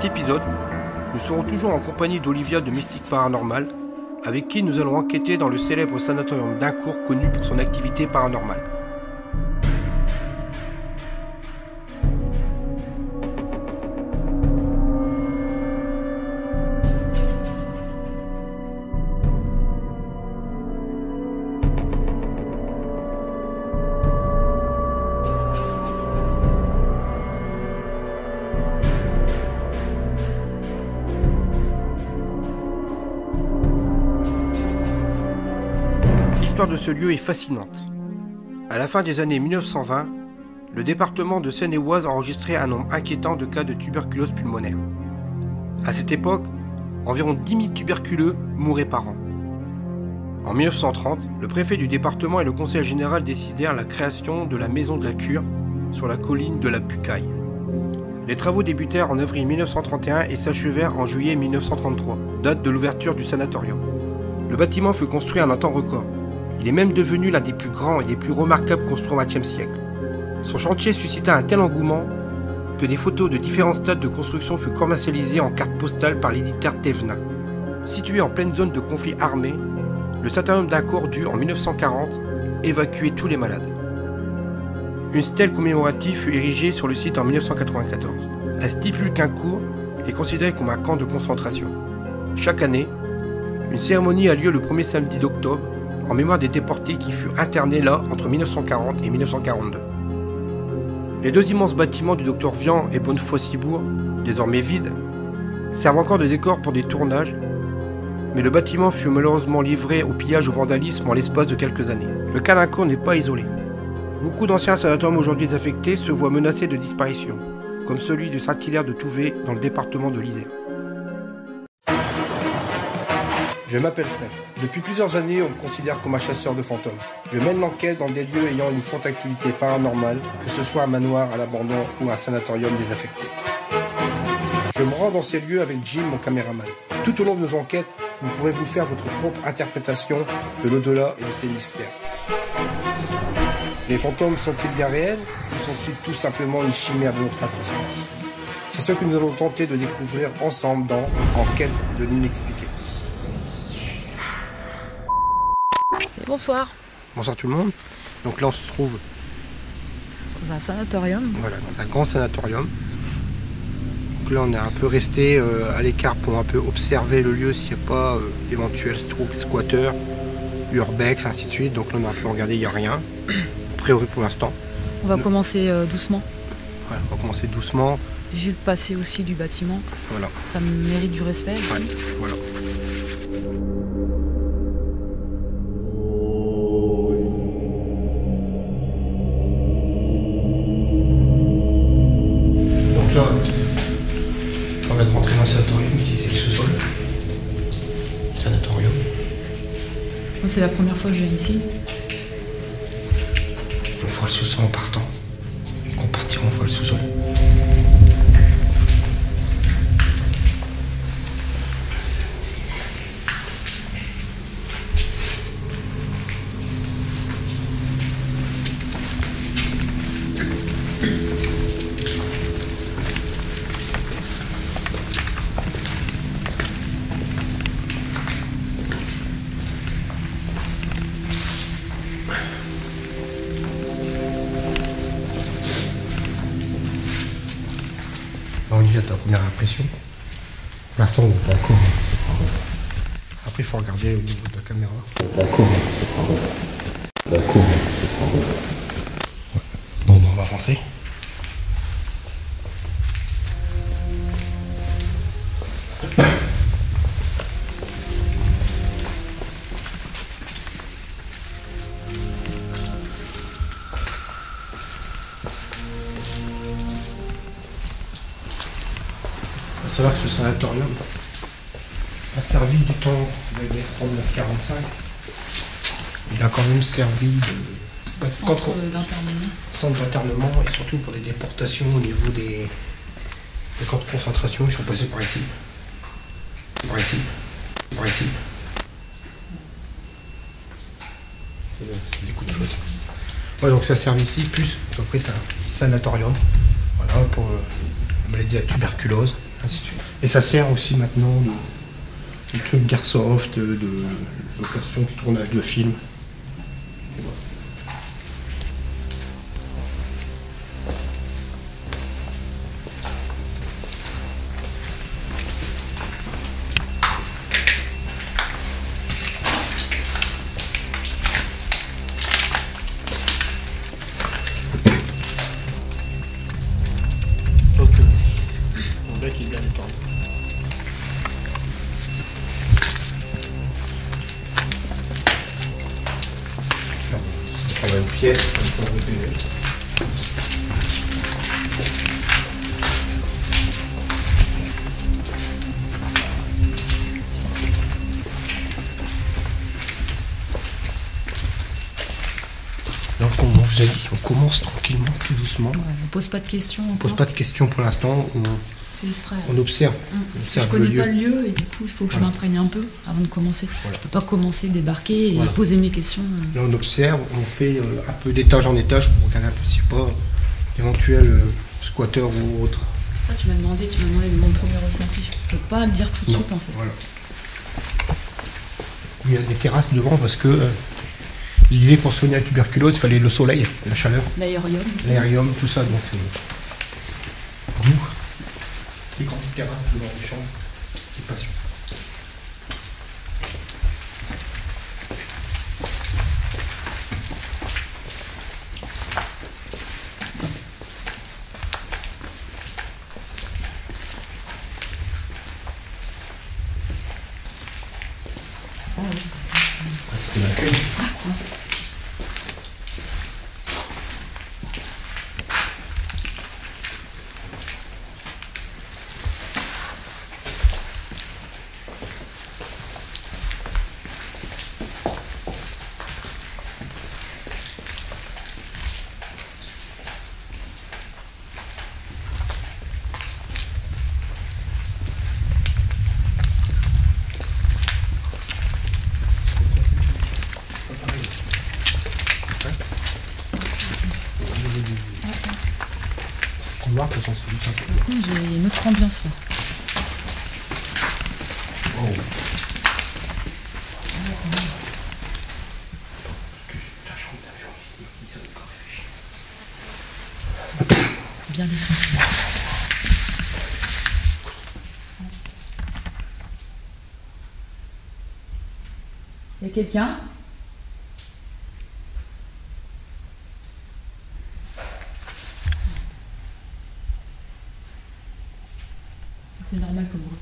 cet épisode, nous serons toujours en compagnie d'Olivia de Mystique Paranormal, avec qui nous allons enquêter dans le célèbre sanatorium d'Aincourt connu pour son activité paranormale. L'histoire de ce lieu est fascinante. À la fin des années 1920, le département de Seine-et-Oise enregistrait un nombre inquiétant de cas de tuberculose pulmonaire. À cette époque, environ 10 000 tuberculeux mouraient par an. En 1930, le préfet du département et le conseil général décidèrent la création de la maison de la cure sur la colline de la Bucaille. Les travaux débutèrent en avril 1931 et s'achevèrent en juillet 1933, date de l'ouverture du sanatorium. Le bâtiment fut construit en un temps record. Il est même devenu l'un des plus grands et des plus remarquables construits au XXe siècle. Son chantier suscita un tel engouement que des photos de différents stades de construction furent commercialisées en cartes postales par l'éditeur Thévenin. Situé en pleine zone de conflit armé, le sanatorium d'Aincourt dut, en 1940, évacuer tous les malades. Une stèle commémorative fut érigée sur le site en 1994. Elle stipule qu'Aincourt est considéré comme un camp de concentration. Chaque année, une cérémonie a lieu le premier samedi d'octobre en mémoire des déportés qui furent internés là entre 1940 et 1942. Les deux immenses bâtiments du docteur Vian et Bonnefoy-Cibourg, désormais vides, servent encore de décor pour des tournages, mais le bâtiment fut malheureusement livré au pillage et au vandalisme en l'espace de quelques années. Le cas d'Aincourt n'est pas isolé. Beaucoup d'anciens sanatoriums aujourd'hui désaffectés se voient menacés de disparition, comme celui de Saint-Hilaire de Touvet dans le département de l'Isère. Je m'appelle Fred. Depuis plusieurs années, on me considère comme un chasseur de fantômes. Je mène l'enquête dans des lieux ayant une forte activité paranormale, que ce soit un manoir à l'abandon ou un sanatorium désaffecté. Je me rends dans ces lieux avec Jim, mon caméraman. Tout au long de nos enquêtes, vous pourrez vous faire votre propre interprétation de l'au-delà et de ses mystères. Les fantômes sont-ils bien réels ou sont-ils tout simplement une chimère de notre inconscience? C'est ce que nous allons tenter de découvrir ensemble dans Enquête de l'inexpliqué. Bonsoir. Bonsoir tout le monde. Donc là on se trouve Dans un sanatorium. voilà, dans un grand sanatorium. Donc là on est un peu resté à l'écart pour un peu observer le lieu s'il n'y a pas d'éventuels squatteurs, urbex, ainsi de suite. Donc là on a un peu regardé, il n'y a rien. A priori pour l'instant. On va commencer doucement. Voilà, on va commencer doucement. Vu le passé aussi du bâtiment, Voilà. ça mérite du respect aussi. Ouais, voilà. Donc là, on va rentrer dans le sanatorium. Ici c'est le sous-sol. Sanatorium. Moi, c'est la première fois que je viens ici. On fera le sous-sol en partant. Quand on partira, on fera le sous-sol. Ta première impression. Pour l'instant, on est d'accord. Après, il faut regarder au niveau de la caméra. D'accord. D'accord. Bon, on va avancer. Il faut savoir que ce sanatorium a servi du temps des années 39-45. Il a quand même servi de centre d'internement et surtout pour des déportations au niveau des camps de concentration qui sont passés par ici. Par ici. Par ici. C'est des coups de flotte. Ouais, donc ça sert ici, plus après c'est un sanatorium. Voilà, pour la maladie de la tuberculose. ainsi de suite. Et ça sert aussi maintenant de trucs d'airsoft, de location, de tournage de films. Et voilà. Donc, on voit qu'il est bien détendu. On va une pièce comme ça, on va payer. Donc, comme on vous a dit, on commence tranquillement, tout doucement. Ouais, on pose pas de questions. On pose pas de questions pour l'instant. C'est exprès. On observe. Parce que je connais pas le lieu et du coup il faut que je m'imprègne un peu avant de commencer. Voilà. Je peux pas commencer, débarquer et Voilà. poser mes questions. Là, on observe, on fait un peu d'étage en étage pour regarder un peu si pas d'éventuels squatteurs ou autres. Ça tu m'as demandé mon premier ressenti. Je peux pas le dire tout de Non, suite en fait. voilà. Il y a des terrasses devant parce que l'idée pour soigner la tuberculose, il fallait le soleil, la chaleur, L'aérium. aussi. l'aérium, tout ça. Donc, d'où ces grandes terrasses devant les chambres, c'est patient. Ah oui. C'était l'accueil. Couloir, de toute façon, c'est du simple. J'ai une autre ambiance là. Wow. Bien défoncé. Il y a quelqu'un? C'est normal comme bruit.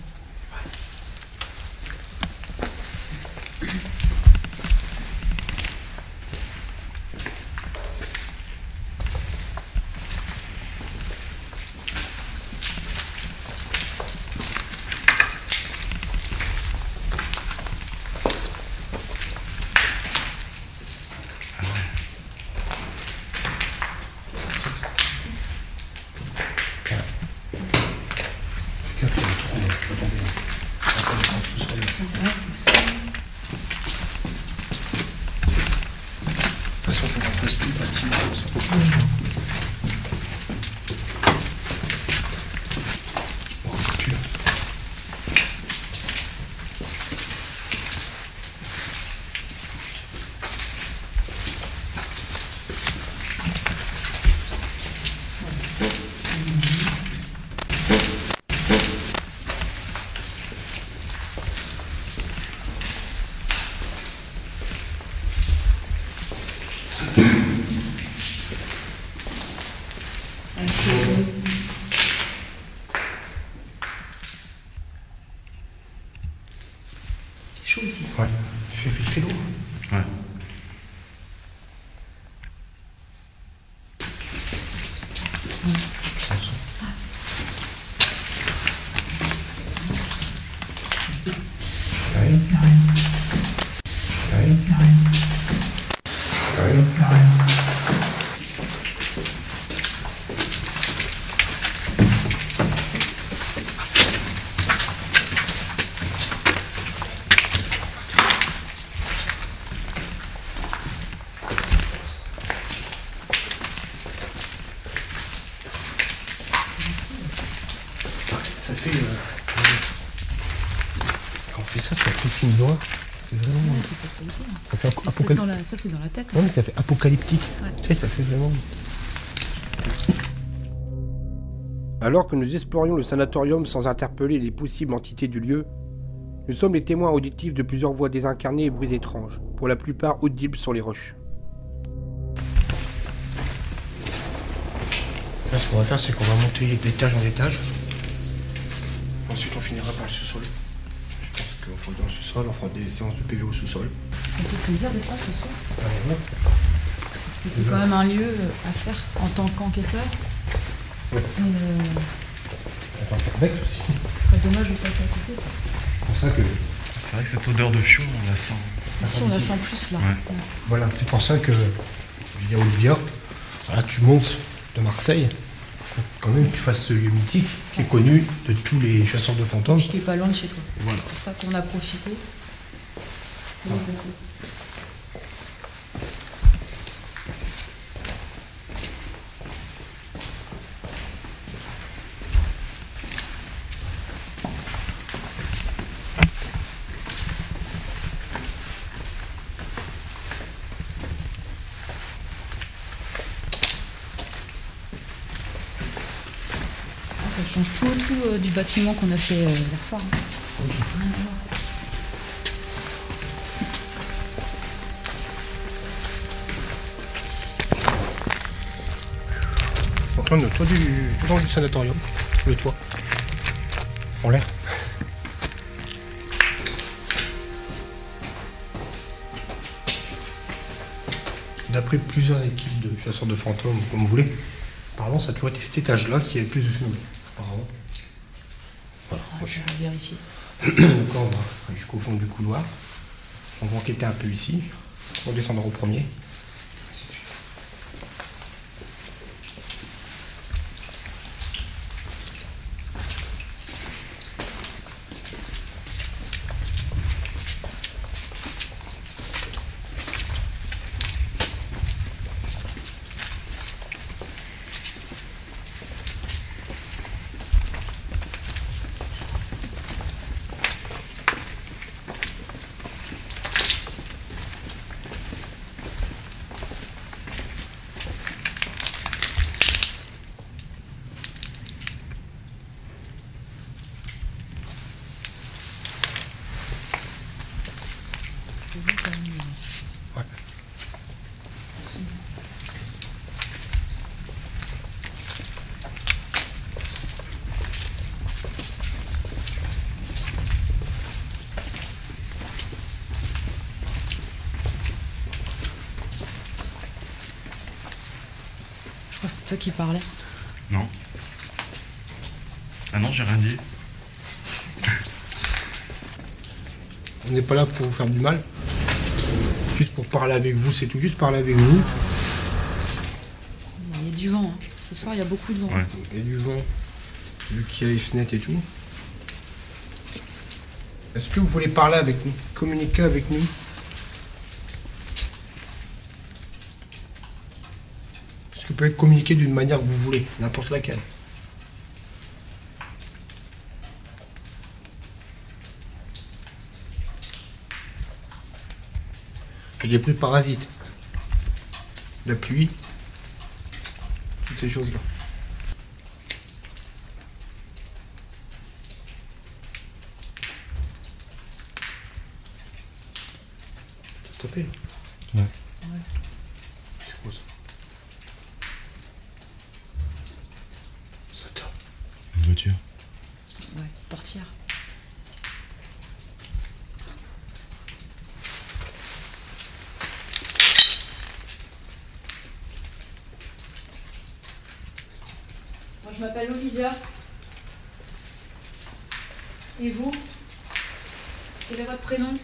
C'est chaud ici. Ouais, il fait lourd. Ouais. Ça fait vois. C'est vraiment... c'est peut-être ça aussi. Hein. Ça fait apocalyptique. Ça, c'est dans la tête. Ouais, mais ça fait apocalyptique. Ouais. Tu sais, ça fait vraiment... Alors que nous explorions le sanatorium sans interpeller les possibles entités du lieu, nous sommes les témoins auditifs de plusieurs voix désincarnées et bruits étranges, pour la plupart audibles sur les roches. Là, ce qu'on va faire, c'est qu'on va monter d'étage en étage. Ensuite, on finira par le sous-sol. Je pense qu'on fera dans le sous-sol, on fera des séances de PV au sous-sol. Ça fait plaisir d'être là ce soir. Ouais. Parce que c'est quand même un lieu à faire en tant qu'enquêteur. Ouais. Attends, avec aussi. Ce serait dommage de passer à côté. C'est pour ça que... C'est vrai que cette odeur de fion, on la sent. Ici, on la sent plus là. Ouais. Voilà, c'est pour ça que je dis à Olivia, là, tu montes de Marseille, faut quand même que tu fasses ce lieu mythique qui est connu de tous les chasseurs de fantômes. Qui est pas loin de chez toi. Voilà. C'est pour ça qu'on a profité. On est passé. Ça change tout du bâtiment qu'on a fait hier soir. Hein. Rien à voir. Donc là, on est au toit du sanatorium, le toit, en l'air. D'après plusieurs équipes de chasseurs de fantômes, comme vous voulez, apparemment ça a toujours été cet étage-là qui avait le plus de fumée. Apparemment. Voilà. Je vais vérifier. Donc là, on va jusqu'au fond du couloir. On va enquêter un peu ici. On va descendre au premier. Ainsi de suite. Ouais. Je crois que c'est toi qui parlais. Non. Ah non, j'ai rien dit. On n'est pas là pour vous faire du mal. Juste pour parler avec vous, c'est tout. Juste parler avec vous. Il y a du vent. Hein. Ce soir, il y a beaucoup de vent. Ouais. Et du vent. Vu qu'il y a les fenêtres et tout. Est-ce que vous voulez parler avec nous? Communiquer avec nous? Est-ce que vous pouvez communiquer d'une manière que vous voulez, n'importe laquelle? Il y a des bruits parasites. La pluie. Toutes ces choses-là. Ça t'appelle? Ouais. Ouais. C'est quoi ça? Ça tape. Une voiture. Ouais, portière. Moi, je m'appelle Olivia. Et vous? Quel est votre prénom?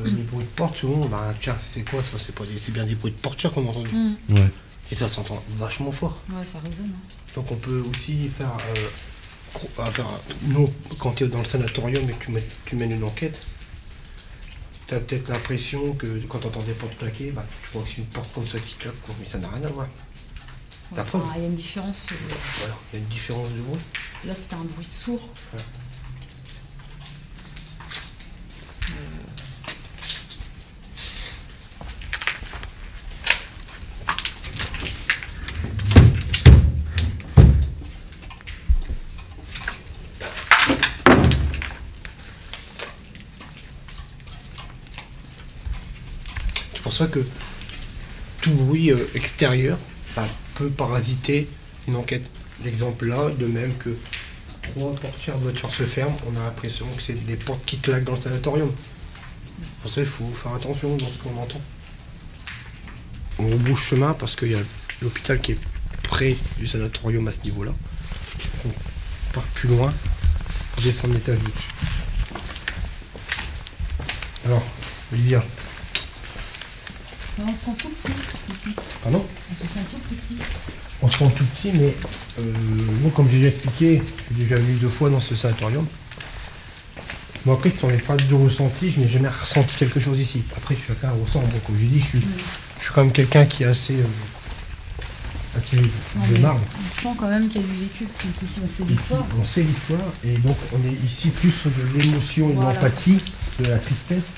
Les bruits de porte, souvent, bah tiens, c'est quoi ça? C'est bien des bruits de portière qu'on a entendu. Ouais. Et ça s'entend vachement fort. Ouais, ça résonne. Hein. Donc on peut aussi faire... nous, quand tu es dans le sanatorium et que tu mènes une enquête, tu as peut-être l'impression que quand tu entends des portes claquer, bah, tu vois que c'est une porte comme ça qui claque, quoi. Mais ça n'a rien à voir. La preuve. Il y a une différence. Voilà, il y a une différence de bruit. Là, c'était un bruit sourd. Voilà. C'est pour ça que tout bruit extérieur peut parasiter une enquête. L'exemple là, de même que 3 portières de voiture se ferment, on a l'impression que c'est des portes qui claquent dans le sanatorium. Pour ça, il faut faire attention dans ce qu'on entend. On rebrouche chemin parce qu'il y a l'hôpital qui est près du sanatorium à ce niveau-là. On part plus loin, on descend l'étage dessus. Alors, Olivia. On se sent tout petit ici. Pardon ? On se sent tout petit. On se sent tout petit, mais moi, comme j'ai déjà expliqué, j'ai déjà venu 2 fois dans ce sanatorium. Moi, après, si on n'est pas de ressenti, je n'ai jamais ressenti quelque chose ici. Après, chacun ressent. Bon, comme j'ai dit, je suis quand même quelqu'un qui est assez de marbre. On sent quand même qu'il y a du vécu. Donc ici, on sait l'histoire. On sait l'histoire, et donc on est ici plus sur de l'émotion et de l'empathie, de la tristesse.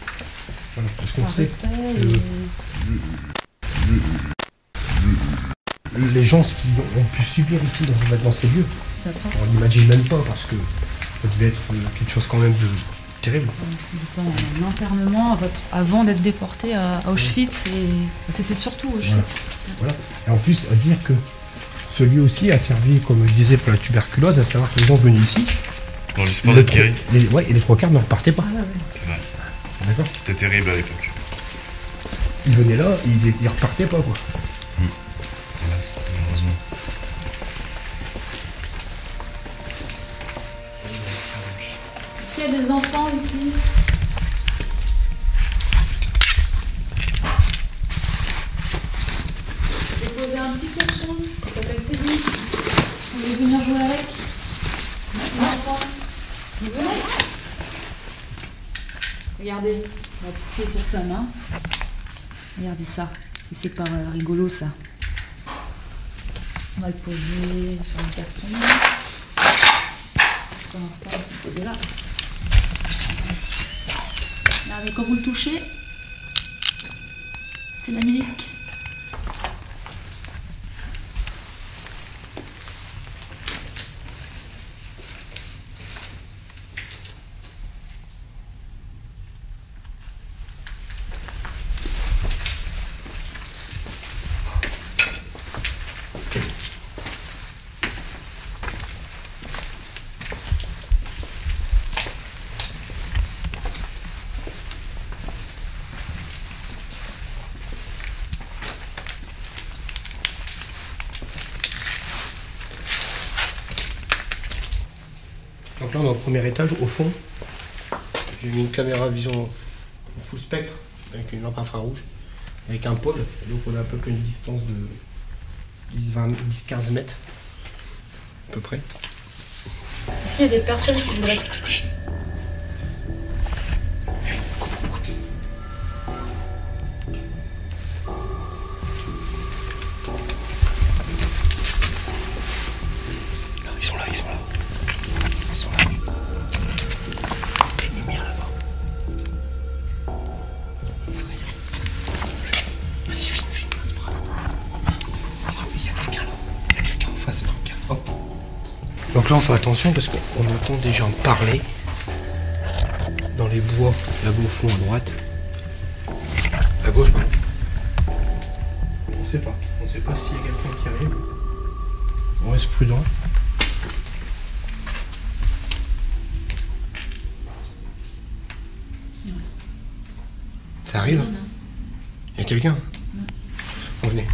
Voilà, parce qu'on sait les gens ce qu'ils ont pu subir ici dans ces lieux. On n'imagine même pas, parce que ça devait être quelque chose quand même de terrible. Ils étaient en internement avant d'être déportés à Auschwitz, et c'était surtout Auschwitz. Voilà. Et en plus, à dire que ce lieu aussi a servi, comme je disais, pour la tuberculose, à savoir que les gens venaient ici. Dans l'espoir de guérir. Et les 3 quarts ne repartaient pas. Ah, ouais. C'est vrai. D'accord. C'était terrible à l'époque. Ils venaient là, ils repartaient pas, quoi. Hélas, malheureusement. Est-ce qu'il y a des enfants ici? J'ai posé un petit garçon, il s'appelle Teddy. Vous voulez venir jouer avec? Enfant, vous venez? Regardez, on va appuyer sur sa main. Regardez ça, c'est pas rigolo ça. On va le poser sur un carton. Pour l'instant, on va le poser là. Regardez, quand vous le touchez, c'est la musique. Donc là, on est au premier étage, au fond. J'ai mis une caméra vision full spectre, avec une lampe infrarouge, avec un pôle. Et donc on a à peu près une distance de 10-15 mètres, à peu près. Est-ce qu'il y a des personnes qui voudraient... Ils sont là. Ils sont là. J'ai une lumière là-bas. Vas-y, filme, c'est pas grave. Il y a quelqu'un là. Il y a quelqu'un en face. Regarde, hop. Donc là, on fait attention parce qu'on entend des gens parler dans les bois, là-bas au fond à droite. À gauche, pardon. On sait pas s'il y a quelqu'un qui arrive. On reste prudent. Ça arrive? Il y a quelqu'un? Bon, venez.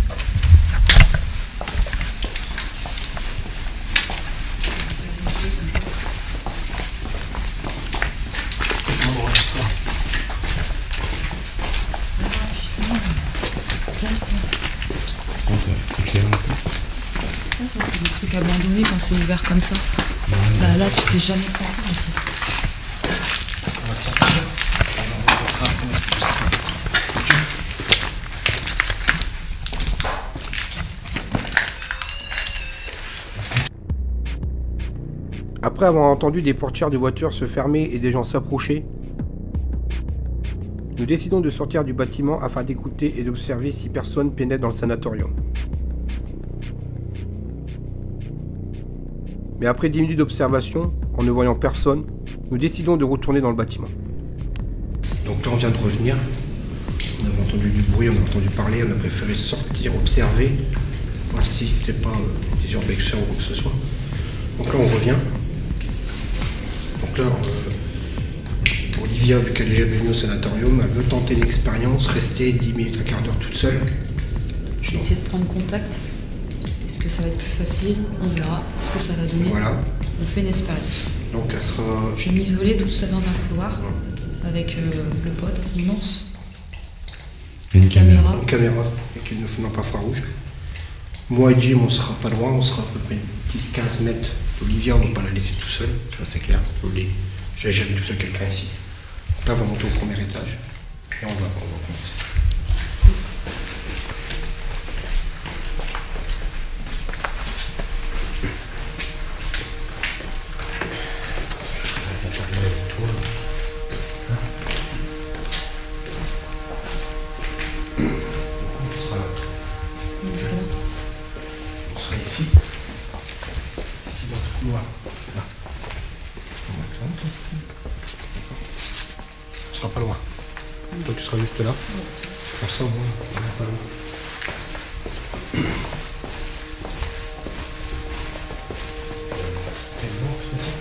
Ça, c'est des trucs abandonnés quand c'est ouvert comme ça. Bah là, tu t'es jamais fait. On va sortir. Après avoir entendu des portières de voitures se fermer et des gens s'approcher, nous décidons de sortir du bâtiment afin d'écouter et d'observer si personne pénètre dans le sanatorium. Mais après 10 minutes d'observation, en ne voyant personne, nous décidons de retourner dans le bâtiment. Donc là on vient de revenir, on avait entendu du bruit, on a entendu parler, on a préféré sortir, observer, voir si c'était pas des urbexeurs ou quoi que ce soit. Donc là on revient. Donc là, Olivia, vu qu'elle est jamais venue au sanatorium, elle veut tenter une expérience, rester 10 minutes, un quart d'heure toute seule. Je vais essayer de prendre contact. Est-ce que ça va être plus facile? On verra ce que ça va donner. Voilà. On fait une expérience. Donc elle sera... Je vais m'isoler toute seule dans un couloir avec le pod, l'immense. Une caméra. Une caméra avec une fanfare rouge. Moi et Jim, on sera pas loin, on sera à peu près 10-15 mètres. Olivia, on ne va pas la laisser tout seul, ça c'est clair. J'ai jamais tout seul quelqu'un ici. Donc là, on va monter au premier étage. Et on va commencer. On sera ici. Ici dans ce couloir. Là. On sera pas loin. Toi tu seras juste là. Comme ça au moins, on n'est pas loin. T'es bon de toute façon?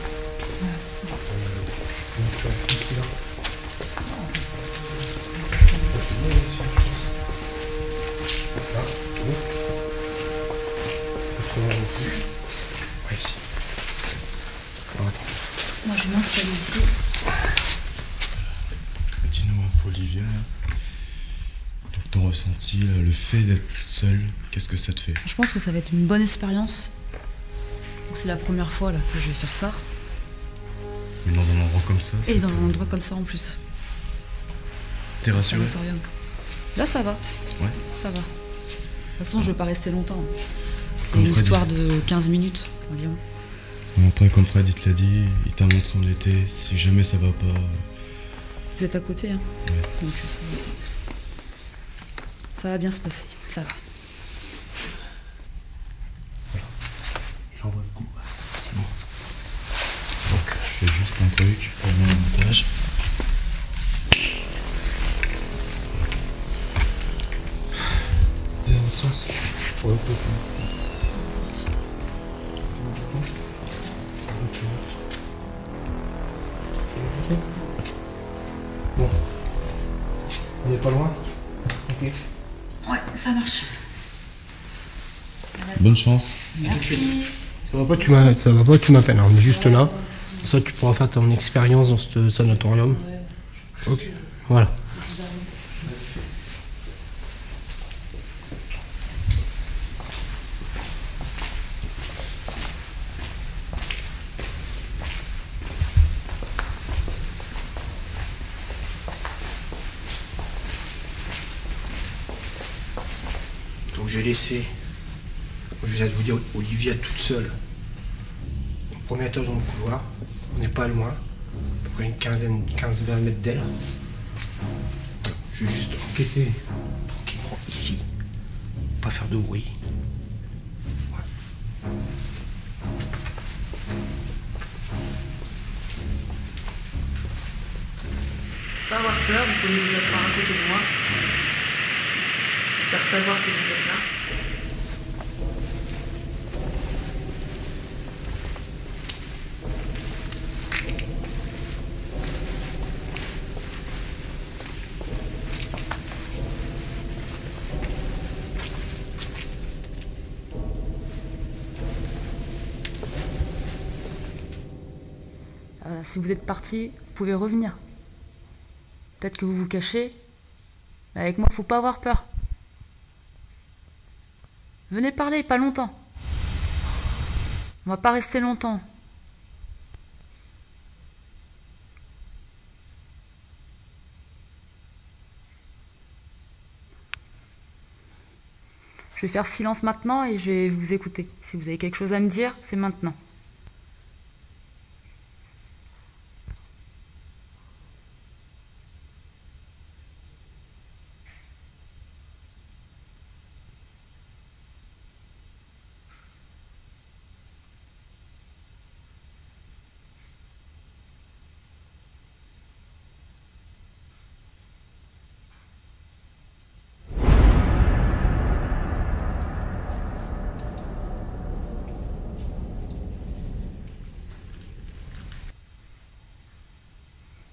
Tu vas ici là. Là, c'est bon. Ouais, ici. Alors, attends. Moi, je vais m'installer ici. Dis-nous un peu, Olivia, donc ton ressenti, là, le fait d'être seul, qu'est-ce que ça te fait? Je pense que ça va être une bonne expérience. Donc, c'est la première fois là, que je vais faire ça. Mais dans un endroit comme ça, Et dans un endroit comme ça en plus. T'es rassuré? Sanatorium. Là, ça va. Ouais. Ça va. De toute façon, je vais pas rester longtemps. C'est Comme une Fred histoire de 15 minutes environ. Après, comme Fred il te l'a dit, il t'a montré où on était, si jamais ça va pas... Vous êtes à côté, hein. Ouais. Donc ça va bien se passer. Ça va. J'envoie le coup. C'est bon. Donc, Je fais juste un truc pour le montage. dans l'autre sens. Pour l'autre côté. Bon. On n'est pas loin? Ok. Ouais, ça marche. Bonne chance. Merci. Ça va pas, tu m'appelles, hein. On est juste là. Comme ça, tu pourras faire ton expérience dans ce sanatorium. Ok. Voilà. Donc j'ai laissé, je viens de vous dire, Olivia toute seule. Au premier étage dans le couloir, on n'est pas loin, à peu près une 15-20 mètres d'elle. Je vais juste enquêter tranquillement ici, pas faire de bruit. Voilà. Pas avoir peur, vous pouvez vous asseoir à côté de moi. Faire savoir que vous êtes là. Si vous êtes parti, vous pouvez revenir. Peut-être que vous vous cachez, mais avec moi, faut pas avoir peur. Venez parler, pas longtemps. On va pas rester longtemps. Je vais faire silence maintenant et je vais vous écouter. Si vous avez quelque chose à me dire, c'est maintenant.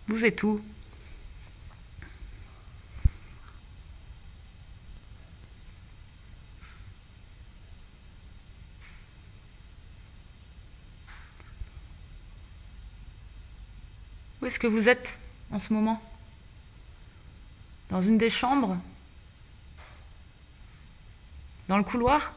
Vous êtes où? Où est-ce que vous êtes en ce moment? Dans une des chambres? Dans le couloir?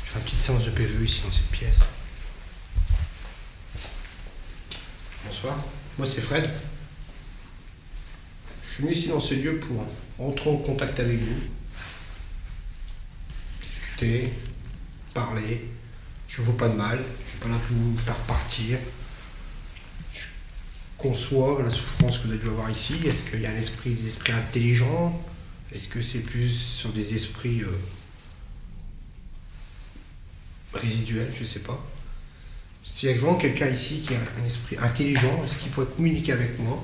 Je fais une petite séance de PVE ici dans cette pièce. Bonsoir, moi c'est Fred. Je suis venu ici dans ce lieu pour entrer en contact avec vous, discuter, parler. Je ne vous pas de mal, je ne suis pas là pour vous faire partir. Je conçois la souffrance que vous avez dû avoir ici. Est-ce qu'il y a des esprits intelligents? Est-ce que c'est plus sur des esprits résiduels? Je ne sais pas. S'il y a vraiment quelqu'un ici qui a un esprit intelligent, est-ce qu'il pourrait communiquer avec moi?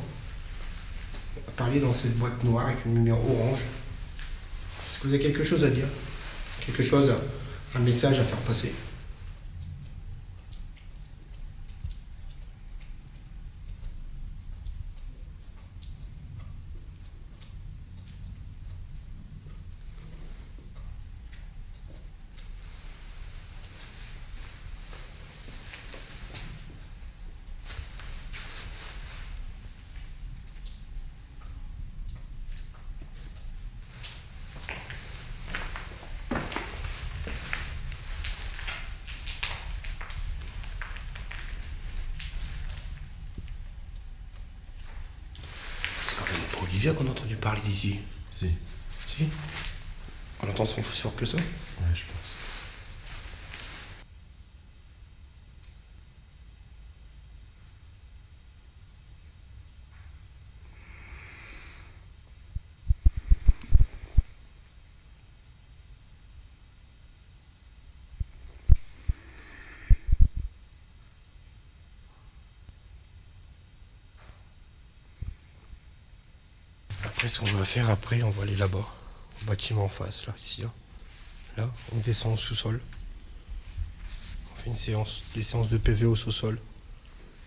On va parler dans cette boîte noire avec une lumière orange. Est-ce que vous avez quelque chose à dire? Quelque chose, un message à faire passer? Olivia qu'on a entendu parler d'ici. Si. Si? On entend son fou si fort que ça? Ouais, je pense. Après, ce qu'on va faire après, on va aller là-bas, au bâtiment en face, là, ici. Là, là on descend au sous-sol. On fait des séances de PV au sous-sol.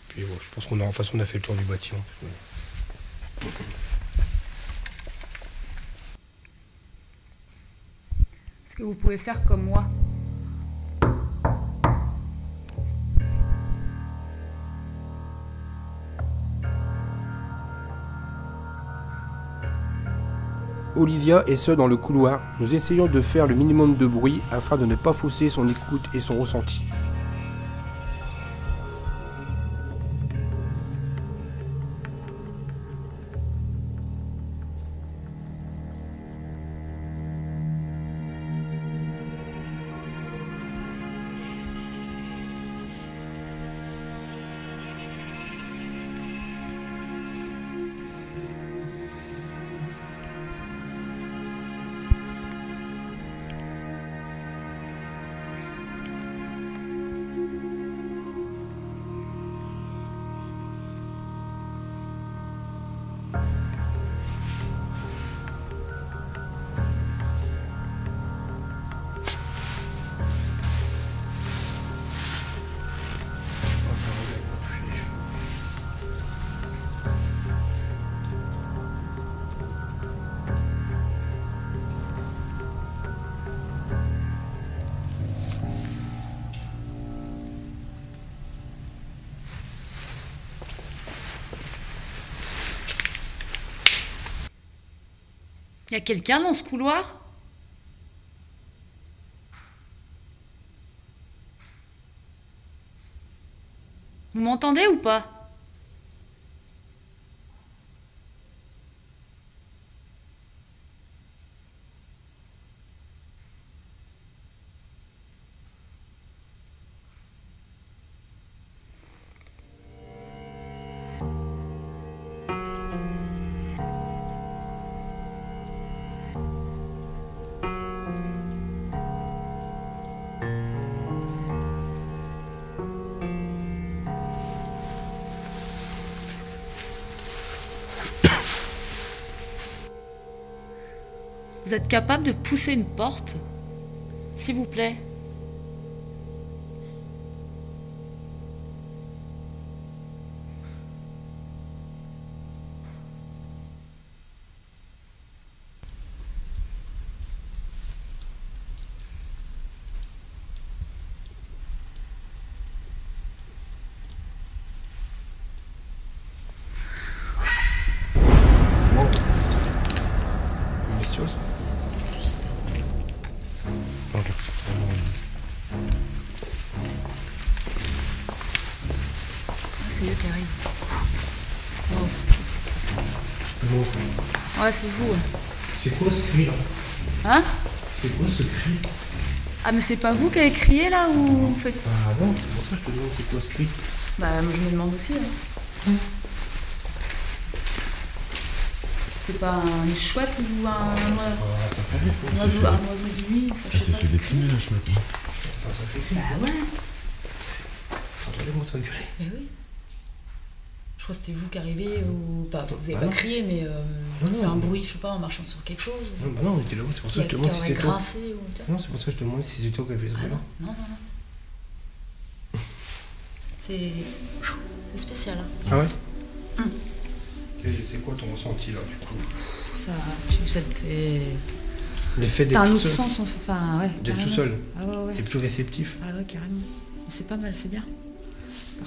Puis voilà, je pense qu'on a, en face, on a fait le tour du bâtiment. Est-ce que vous pouvez faire comme moi? Olivia est seule dans le couloir. Nous essayons de faire le minimum de bruit afin de ne pas fausser son écoute et son ressenti. Y a quelqu'un dans ce couloir? Vous m'entendez ou pas? Vous êtes capable de pousser une porte, s'il vous plaît? C'est eux qui arrivent. Wow. Ouais, c'est vous. C'est quoi ce cri là? Hein? C'est quoi ce cri? Ah, mais c'est pas vous qui avez crié là ou vous faites... Ah non, c'est pour ça que je te demande c'est quoi ce cri? Bah, moi je me demande aussi. C'est pas une chouette ou un oiseau de nuit? Ah, ça fait des plumes la chouette. Hein. Ça fait cri. Bah ouais. Attendez-moi, ça va gueuler. Eh oui. Je crois que c'était vous qui arrivez ou pas. Vous avez pas non. crié, mais Non, fait un non. bruit, je sais pas, en marchant sur quelque chose. Non, bah non, on était là-haut, c'est pour ça que je te demande si c'est toi. Grincé ou... Non, c'est pour ça que je te demande si c'est toi qui as fait ce bruit-là. Non, non, non. C'est spécial. Hein. Ah ouais? C'est quoi ton ressenti là du coup? Ça te fait... L'effet T'as d'être un tout autre seul. sens, enfin, ouais. D'être tout carrément. seul. Ah ouais, ouais. T'es plus réceptif. Ah ouais, carrément. C'est pas mal, c'est bien.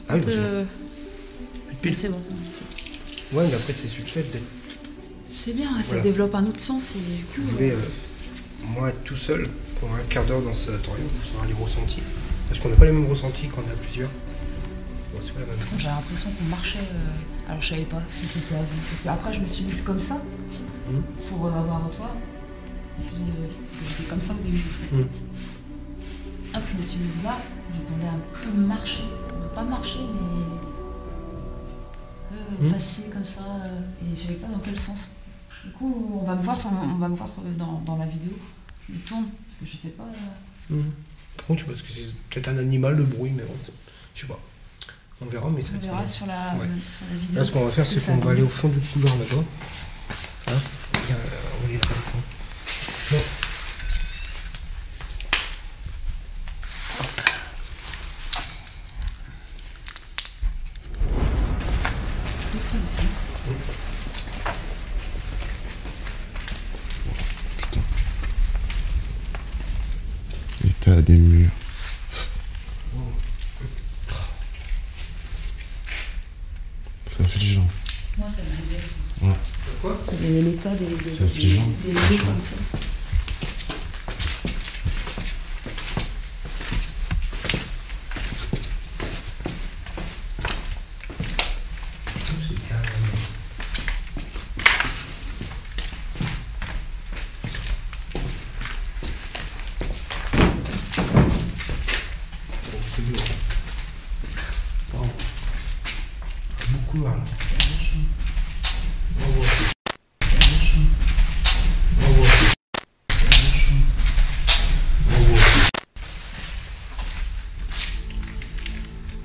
Ah oui, Par contre, Pile. c'est bon. Ouais, mais après c'est le fait d'être. C'est bien, ça Voilà. développe un autre sens et du coup... Vous voulez, moi, être tout seul pendant un quart d'heure dans ce sanatorium, vous saurez les ressentis. Parce qu'on n'a pas les mêmes ressentis quand on est à plusieurs. Bon, c'est pas la même chose. J'ai l'impression qu'on marchait... Alors je savais pas si c'était à vous. Parce qu'après je me suis mise comme ça pour avoir toi. Parce que j'étais comme ça au début en fait. Hop, je me suis mise là, j'entendais un peu marcher. Pas marcher mais passer comme ça. Et je savais pas dans quel sens. Du coup on va me voir dans la vidéo. Je me tourne parce que je sais pas. Par contre, je sais pas, parce que c'est peut-être un animal, le bruit, mais bon, je sais pas. On verra, mais ça On verra sur la vidéo. Là, ce qu'on va faire, c'est qu'on va aller au fond du couloir là-bas. Hein, on va aller là au fond. Bon. L'état des murs. C'est affligeant. Moi ça m'arrivait. Ouais. Quoi? L'état des C'est affligeant. des lieux comme ça. Beaucoup là.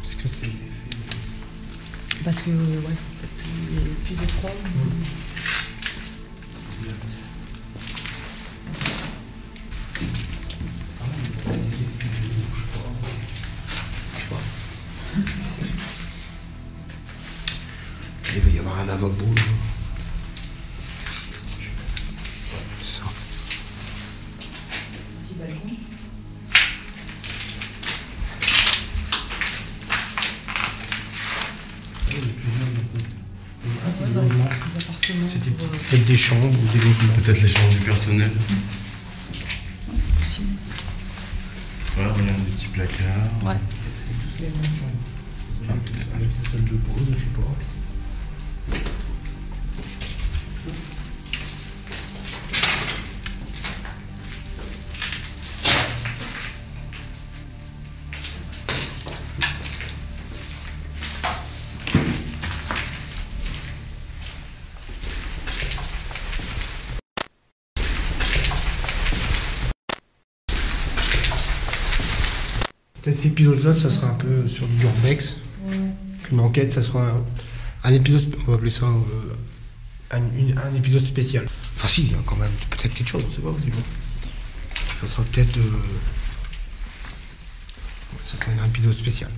Est-ce que c'est... Parce que ouais, c'est peut-être plus étroit. Il va y avoir un lavabo là. Ça. Petit balcon. C'est des logements. Des appartements. C'est peut-être des chambres ou des logements. Peut-être les chambres du personnel. C'est possible. Voilà, regarde des petits placards. Ouais. C'est tous les mêmes chambres. Avec une salle de pause, je sais pas. Cet épisode-là, ça sera un peu sur du urbex. Une enquête, ça sera un épisode, on va appeler ça un épisode spécial. Enfin si, hein, quand même, peut-être quelque chose, on sait pas, mais bon. Ça sera peut-être... Ça sera un épisode spécial.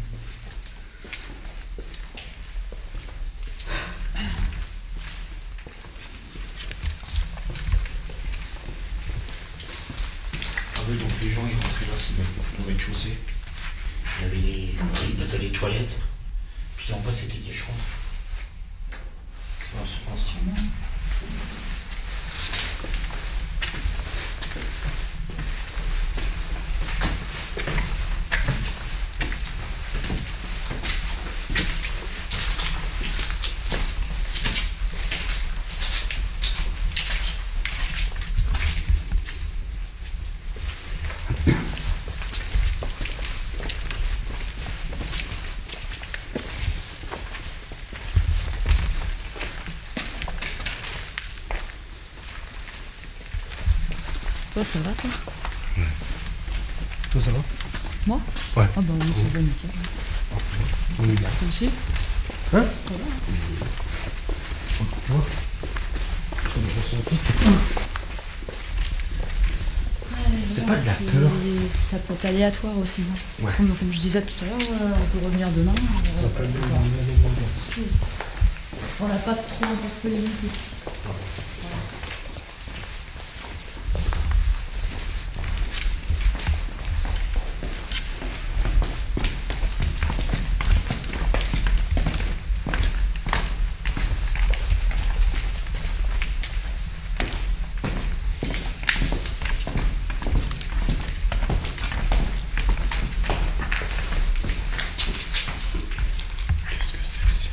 Ah oui, donc les gens ils rentraient là, c'est le rez-de-chaussée. Il y avait les toilettes, puis en bas c'était des chambres. C'est ancien. Toi, ça va, toi? Ouais. Toi, ça va? Moi? Ouais. Ah bah oui, ça va nickel. On est bien. Toi aussi? Hein? Ça va? Tu vois? C'est pas de la peur. Ça peut être aléatoire aussi. Hein. Ouais. Comme je disais tout à l'heure, on peut revenir demain. Ça peut être On n'a pas trop interpellé non plus. Qu'est-ce que c'est ici?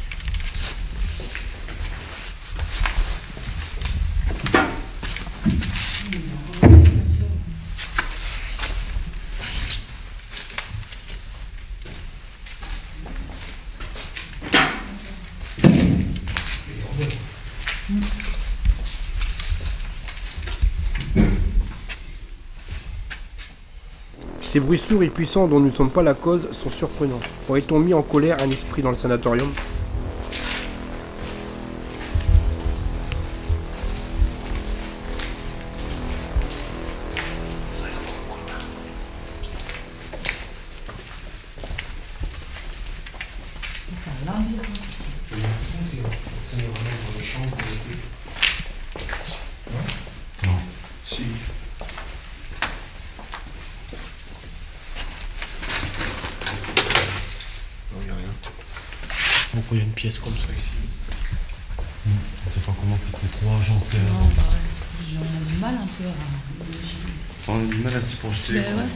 Ces bruits sourds et puissants dont nous ne sommes pas la cause sont surprenants. Aurait-on mis en colère un esprit dans le sanatorium? Ça a l'environnement ici. Non. Si. Non, il n'y a rien. Pourquoi il y a une pièce comme ça ici? On sait pas comment c'était trop agencé. Non, bah ouais. On a du mal un peu à imaginer. On a du mal à s'y projeter. Mais quoi. ouais,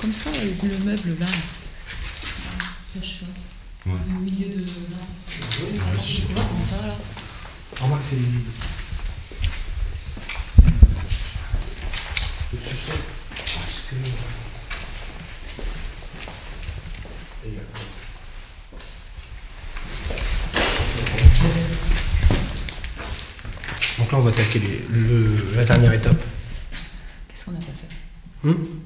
comme ça, le meuble là. Fâche pas. Ouais. Au milieu de là. Ouais, si j'ai Tu pas vois, comme commencé. ça là. Remarque, c'est le sous-sol. Parce que. Et il y a quoi? Donc là, on va attaquer la dernière étape. Qu'est-ce qu'on n'a pas fait?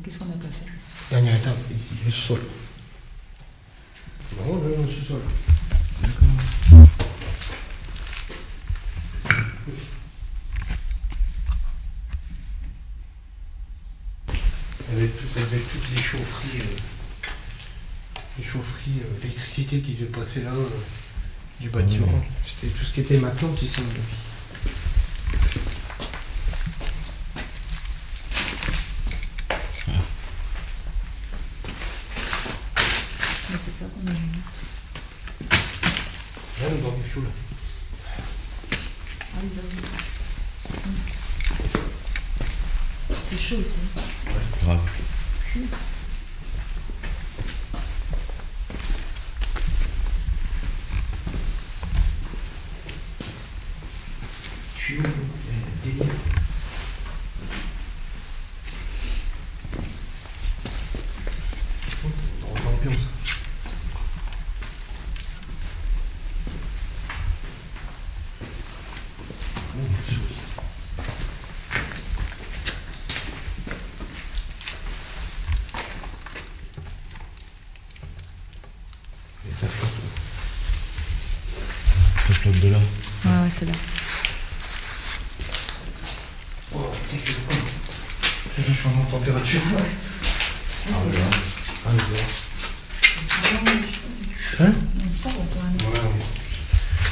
Qu'est-ce qu'on n'a pas fait? Dernière étape, ici, le sous-sol. Non, le sous-sol. D'accord. Avec toutes les chaufferies, l'électricité qui devait passer là, du bâtiment. Ouais. C'était tout ce qui était maintenant ici. Mais c'est ça qu'on a vu. Là, on va du fioul. Ah oui, bah oui. C'est chaud aussi. Grave. Tuyau, délire. On va l'ambiance. Ça flotte de là. Ouais, c'est là. Je suis en température. Hein? On sort quand même. Ouais.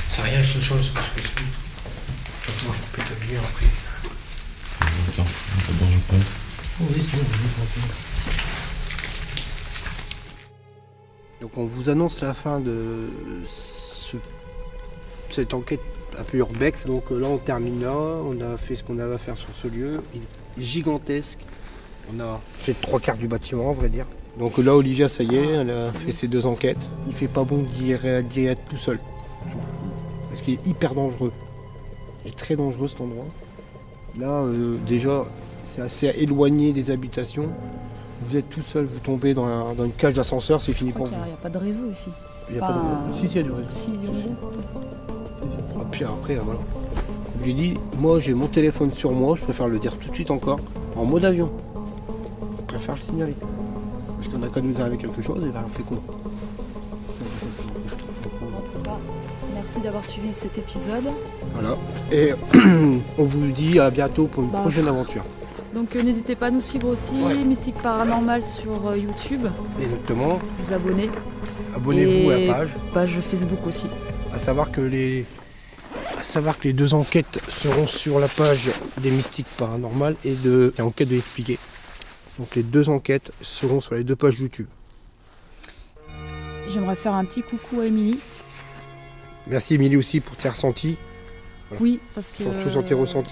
C'est rien ce soir, c'est parce que c'est. Moi je peux t'habiller après. Attends, d'abord je passe. Oh oui, c'est bon, tranquille. Donc on vous annonce la fin de cette enquête un peu urbex. Donc là on termine là, on a fait ce qu'on avait à faire sur ce lieu. Il est gigantesque. On a fait 3/4 du bâtiment, à vrai dire. Donc là Olivia, ça y est, elle a fait ses 2 enquêtes. Il fait pas bon d'y être tout seul. Parce qu'il est hyper dangereux. Il est très dangereux cet endroit. Là déjà c'est assez éloigné des habitations. Vous êtes tout seul, vous tombez dans une cage d'ascenseur, c'est fini pour vous. Il n'y a pas de réseau ici. Il n'y a pas de réseau. Si, il y a du réseau. Si, il y a du réseau. Ah, puis après, voilà. Comme j'ai dit, moi j'ai mon téléphone sur moi, je préfère le dire tout de suite encore, en mode avion. Je préfère le signaler. Parce qu'on a quand nous arriver quelque chose, et ben on fait quoi? En tout cas, merci d'avoir suivi cet épisode. Voilà. Et on vous dit à bientôt pour une prochaine aventure. Donc n'hésitez pas à nous suivre aussi, Mystique Paranormal sur YouTube. Exactement. Vous abonner. Abonnez-vous à la page. Page Facebook aussi. À savoir que les 2 enquêtes seront sur la page des Mystiques Paranormal et de l'enquête de l'expliquer. Donc les 2 enquêtes seront sur les 2 pages YouTube. J'aimerais faire un petit coucou à Émilie. Merci Émilie aussi pour tes ressentis. Voilà. Oui, parce que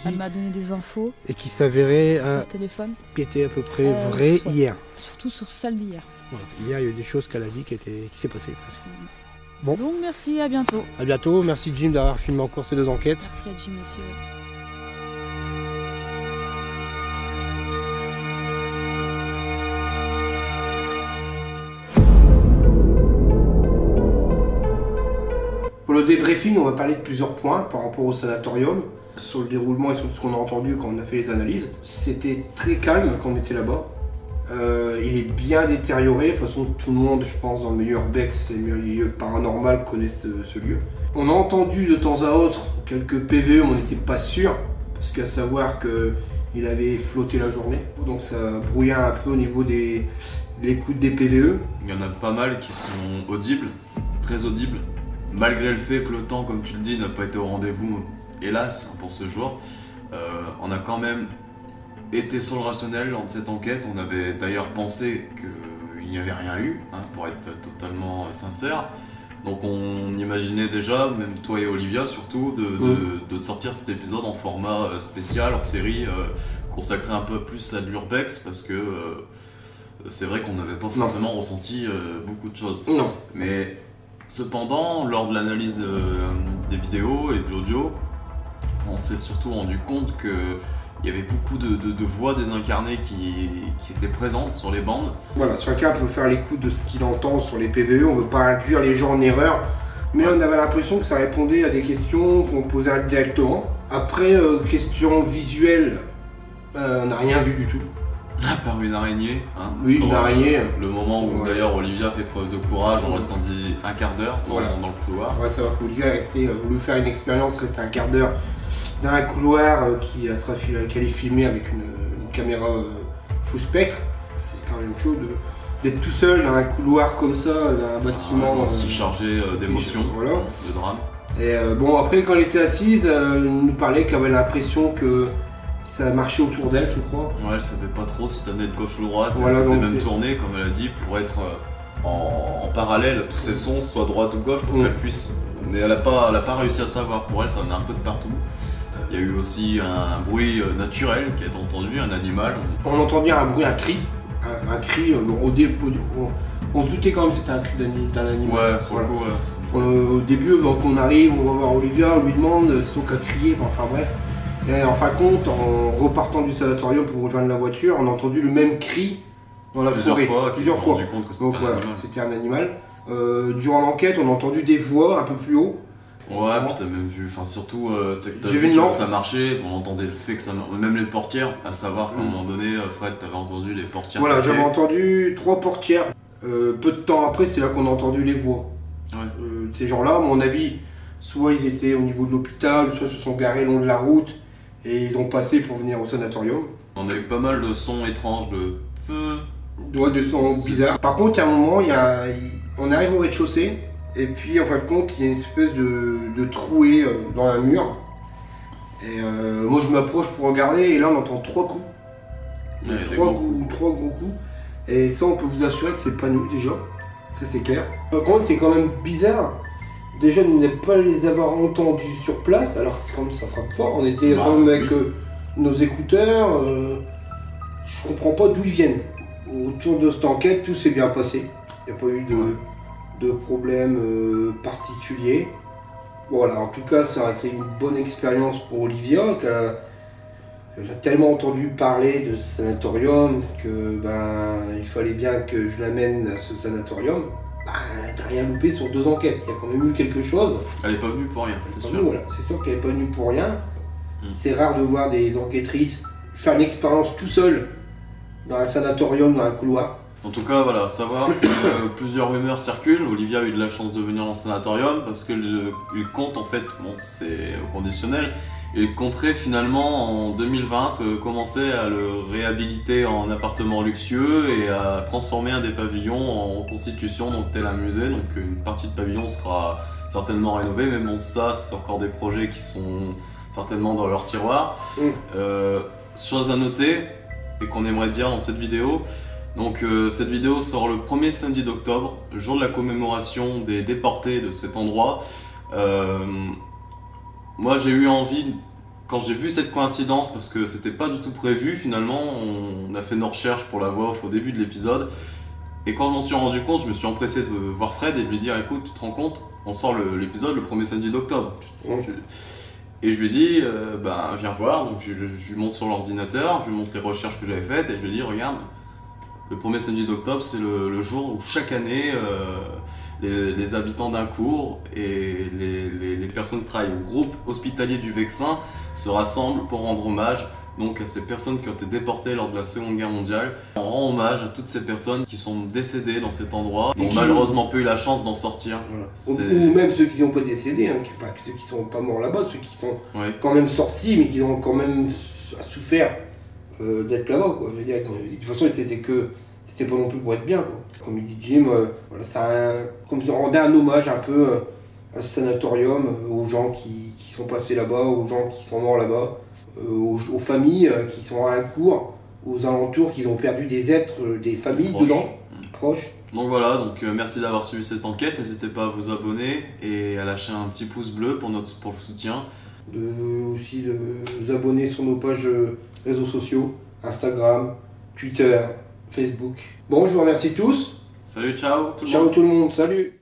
elle m'a donné des infos. Et qui s'avérait téléphone. Qui était à peu près vrai hier. Surtout sur celle d'hier. Voilà. Hier, il y a eu des choses qu'elle a dit qui s'est passé presque. Bon. Donc merci, à bientôt. À bientôt, merci Jim d'avoir filmé encore ces 2 enquêtes. Merci à Jim aussi. Pour le débriefing, on va parler de plusieurs points par rapport au sanatorium, sur le déroulement et sur ce qu'on a entendu quand on a fait les analyses. C'était très calme quand on était là-bas. Il est bien détérioré, de toute façon tout le monde, je pense, dans le milieu urbex et le milieu paranormal connaissent ce lieu. On a entendu de temps à autre quelques PVE, on n'était pas sûr, parce qu'à savoir qu'il avait flotté la journée, donc ça brouillait un peu au niveau de l'écoute des PVE. Il y en a pas mal qui sont audibles, très audibles. Malgré le fait que le temps, comme tu le dis, n'a pas été au rendez-vous, hélas, pour ce jour, on a quand même été sur le rationnel dans cette enquête. On avait d'ailleurs pensé qu'il n'y avait rien eu, pour être totalement sincère. Donc on imaginait déjà, même toi et Olivia surtout, de sortir cet épisode en format spécial, en série, consacré un peu plus à l'urbex, parce que c'est vrai qu'on n'avait pas forcément ressenti beaucoup de choses. Non. Mais cependant, lors de l'analyse des vidéos et de l'audio, on s'est surtout rendu compte qu'il y avait beaucoup de voix désincarnées qui étaient présentes sur les bandes. Voilà, chacun peut faire l'écoute de ce qu'il entend sur les PVE, on ne veut pas induire les gens en erreur, mais on avait l'impression que ça répondait à des questions qu'on posait directement. Après, question visuelle, on n'a rien vu du tout. À part une araignée. Oui, une araignée. Le moment où d'ailleurs Olivia fait preuve de courage en restant un quart d'heure dans le couloir. On va savoir qu'Olivia a voulu faire une expérience, rester un quart d'heure dans un couloir qu'elle est filmé avec une caméra full spectre. C'est quand même chaud d'être tout seul dans un couloir comme ça, dans un bâtiment si chargé d'émotions, de drame. Et bon, après quand elle était assise, elle nous parlait qu'elle avait l'impression que ça marchait autour d'elle, je crois. Ouais, elle savait pas trop si ça venait de gauche ou de droite. Voilà, elle s'était même tournée, comme elle a dit, pour être en parallèle à tous ces sons, soit droite ou gauche, pour qu'elle puisse. Mais elle a pas réussi à savoir. Pour elle, ça venait un peu de partout. Il y a eu aussi un bruit naturel qui a été entendu, un animal. On entendait un bruit, un cri. Un cri, au début, on se doutait quand même que c'était un cri d'un animal. Ouais, sur le coup, au début, quand on arrive, on va voir Olivia, on lui demande, c'est donc à crier, enfin bref. Et en fin de compte, en repartant du sanatorium pour rejoindre la voiture, on a entendu le même cri dans la forêt. Plusieurs fois. Donc voilà, c'était un animal. Durant l'enquête, on a entendu des voix un peu plus haut. Ouais, puis t'as même vu, enfin surtout, j'ai vu que ça marchait, on entendait le fait que ça marchait, même les portières, à savoir qu'à un moment donné, Fred, t'avais entendu les portières. Voilà, j'avais entendu 3 portières. Peu de temps après, c'est là qu'on a entendu les voix. Ouais. Ces gens-là, à mon avis, soit ils étaient au niveau de l'hôpital, soit se sont garés le long de la route et ils ont passé pour venir au sanatorium. On a eu pas mal de sons étranges, de De sons bizarres. Par contre, à un moment, on arrive au rez-de-chaussée, et puis en fin de compte, il y a une espèce de trouée dans un mur. Et moi, je m'approche pour regarder, et là, on entend 3 coups. Ouais, Trois gros coups. Et ça, on peut vous assurer que c'est pas nous déjà. Ça, c'est clair. Par contre, c'est quand même bizarre. Déjà, de ne pas les avoir entendus sur place, alors c'est quand même, ça frappe fort. On était quand même avec nos écouteurs. Je comprends pas d'où ils viennent. Autour de cette enquête, tout s'est bien passé. Il n'y a pas eu de problème particulier. Voilà, en tout cas, ça a été une bonne expérience pour Olivia, qu'elle a tellement entendu parler de ce sanatorium que il fallait bien que je l'amène à ce sanatorium. Elle n'a rien loupé sur 2 enquêtes, il y a quand même eu quelque chose. Elle n'est pas venue pour rien, c'est sûr. Voilà, c'est sûr qu'elle n'est pas venue pour rien. C'est rare de voir des enquêtrices faire une expérience tout seul dans un sanatorium, dans un couloir. En tout cas, voilà, savoir que plusieurs rumeurs circulent. Olivia a eu de la chance de venir dans le sanatorium parce qu'il compte, en fait, bon, c'est au conditionnel, il compterait finalement en 2020 commencer à le réhabiliter en appartement luxueux et à transformer un des pavillons en constitution, donc tel un musée. Donc une partie de pavillon sera certainement rénovée, mais bon, ça, c'est encore des projets qui sont certainement dans leur tiroir. Chose à noter et qu'on aimerait dire dans cette vidéo. Donc cette vidéo sort le 1er samedi d'octobre, jour de la commémoration des déportés de cet endroit. Moi j'ai eu envie, quand j'ai vu cette coïncidence, parce que c'était pas du tout prévu finalement, on a fait nos recherches pour la voix off au début de l'épisode, et quand je m'en suis rendu compte, je me suis empressé de voir Fred et de lui dire écoute, tu te rends compte, on sort l'épisode le 1er samedi d'octobre. Et je lui dis, viens voir, donc je lui montre sur l'ordinateur, je lui montre les recherches que j'avais faites, et je lui dis regarde, le 1er samedi d'octobre, c'est le jour où chaque année, les habitants d'un cours et les personnes qui travaillent au groupe hospitalier du Vexin se rassemblent pour rendre hommage donc à ces personnes qui ont été déportées lors de la Seconde Guerre mondiale. On rend hommage à toutes ces personnes qui sont décédées dans cet endroit, qui n'ont malheureusement pas eu la chance d'en sortir. Voilà. Ou même ceux qui n'ont pas décédé, ceux qui sont pas morts là-bas, ceux qui sont quand même sortis mais qui ont quand même souffert d'être là-bas, quoi. Je veux dire, de toute façon, c'était pas non plus pour être bien, quoi. Comme il dit Jim, comme si on rendait un hommage un peu à ce sanatorium, aux gens qui sont passés là-bas, aux gens qui sont morts là-bas, aux familles qui sont à un cours, aux alentours, qui ont perdu des êtres, des familles dedans, proches. Donc voilà, merci d'avoir suivi cette enquête, n'hésitez pas à vous abonner et à lâcher un petit pouce bleu pour le soutien. Aussi de vous abonner sur nos pages réseaux sociaux, Instagram, Twitter, Facebook. Bon, je vous remercie tous. Salut, ciao tout le monde. Ciao tout le monde, salut.